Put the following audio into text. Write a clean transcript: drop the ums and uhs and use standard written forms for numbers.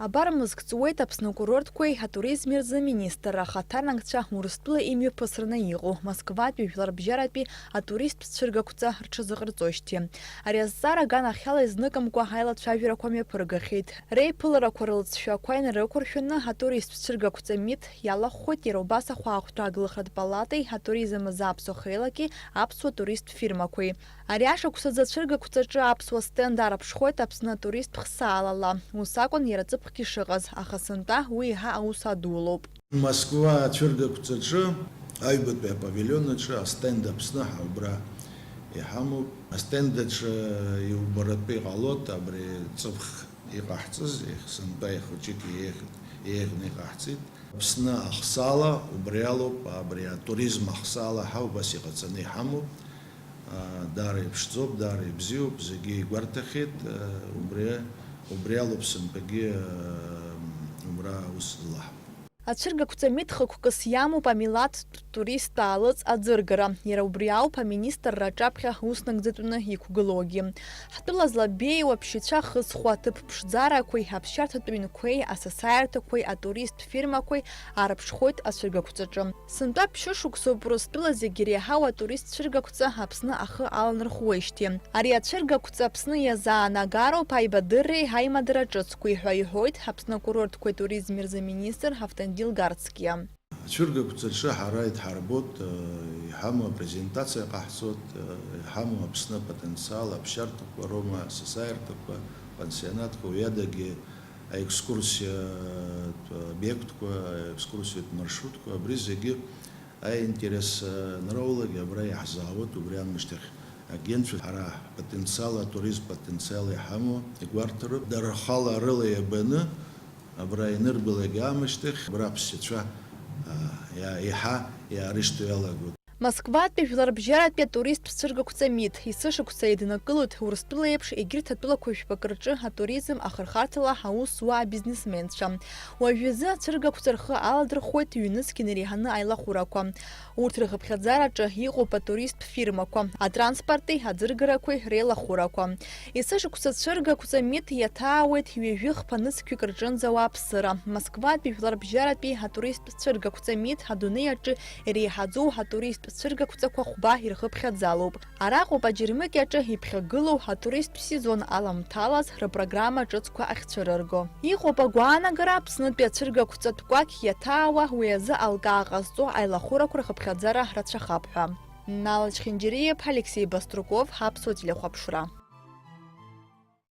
Абармызк ҵуеит Аԥсны курортқәеи атуризми рзы министрра ахаҭарнакцәа Урыстәыла имҩаԥысраны иҟоу Москватәи жәларбжьаратәи атуристтә цәыргақәҵа рҽазыҟарҵошьҭи. Ари азҵаара аганахьала изныкымкәа аилацәажәарақәа мҩаԥыргахьеит. Реиԥыларақәа рылҵшәақәа инарықәыршәаны атуристтә цәыргақәҵа мит иалахәхоит иара убас ахәаахәҭра агылахратә палатеи атуризм азы аԥсуа хеилагьы аԥсуа туристтә фирмақәеи. Ари ашықәсаӡа ацәыргақәҵаҿы аԥсуа стенд арыԥшхоит Аԥсны атуристтә хсаалала. Ус акәын иара ҵыԥхгьы шыҟаз, аха сынтәа уи еиҳа аус адуулоуп. Москва ацәыргақәҵаҿы аҩбатәи апавилион аҿы астенд Аԥсны ҳаубра иҳамоуп. Астенд аҿы иубаратәы иҟалоит абри ҵыԥх иҟаҳҵаз, сынтәа ихәыҷык иеиӷьны иҟаҳҵеит. Аԥсны ахсаала убри алоуп, абри атуризм ахсаала ҳа убас иҟаҵаны иҳамоуп. Даара иԥшӡоуп, даара ибзиоуп, зегьы игәарҭахьеит, убри алоуп сынтәагьы убра аус злаҳау. Ацәыргақәҵа митхықәкыс иамоуп амилаҭтә турист ҭаалыҵ аӡыргара. Иара убри ауп аминистрра аҿаԥхьа ус нагӡатәны иқәгылоугьы. Ҳтәыла злабеиу аԥшьацәа хызхуа аҭыԥ ԥшӡарақәеи, аԥсшьарҭатә ҩнқәеи, асасааирҭақәеи, атурист фирмақәеи арыԥшхоит ацәыргақәҵаҿы. Сынтәа ԥшьышықәсоуп Урыстәыла зегьы иреиҳау атурист цәыргақәҵа Аԥсны ахы аланархуеижьҭеи. Ари ацәыргақәҵа Аԥсны иазаанагароуп аибадырреи аимадара ҿыцқәеи ҳәа иҳәоит Аԥсны акурортқәеи туризми рзы министр Ҳавтандил Гарцкиа. Ацәыргақәҵаҿы ҳара идҳарбоит, иҳамоу апрезентациа ҟаҳҵоит, иҳамоу Аԥсны апотенциал, аԥсшьарҭақәа роума, асасааирҭақәа, апансионатқәа, уи адагьы аекскурсиатә обиектқәа, аекскурсиатә маршрутқәа, абри зегьы аинтерес анроулагьы абра иаҳзаауеит, убри амышьҭахь агентцәа ҳара ҳпотенциал, атуризм потенциал иҳамоу игәарҭароуп. Дара рхала рыла иабаны абра инырбалак аамышьҭахь абра аԥсшьацәа еиҳа иаарышьҭуа иалагоит. Москватәи жәларбжьаратәи атуристтә цәыргақәҵа мит есышықәса еиднакылоит Урыстәыла еиԥш егьырҭ атәылақәа жәпак рҿы атуризм ахырхарҭала аусуаа бизнесменцәа. Уажәазы ацәыргақәҵа рхы аладырхәуеит ҩнызқь инареиҳаны аилахәырақәа. Урҭ рхыԥхьаӡараҿы иҟоуп атуристтә фирмақәа, атранспорти, аӡыргарақәеи реилахәырақәа. Есышықәса ацәыргақәҵа мит иаҭаауеит ҩажәи хԥа-нызқьҩык рҿынӡа ауааԥсыра. Москватәи жәларбжьаратәи атуристтә цәыргақәҵа мит адунеи аҿы иреиҳаӡоу атуристтә цәыргақәҵақәа хәба ирхыԥхьаӡалоуп. Араҟоуп аџьырмыкьа аҿы иԥхьагылоу атуристтә сезон аламҭалаз рпрограмма ҿыцқәа ахьцәырырго. Иҟоуп агәаанагара Аԥснытәи ацәыргақәҵатә кәакь иаҭаауа уи азы алкаа ҟазҵо аилахәырақәа рхыԥхьаӡара рацәахап ҳәа. Налач Хинџьериев, Алексей Баструков, Аԥсуа телехәаԥшра.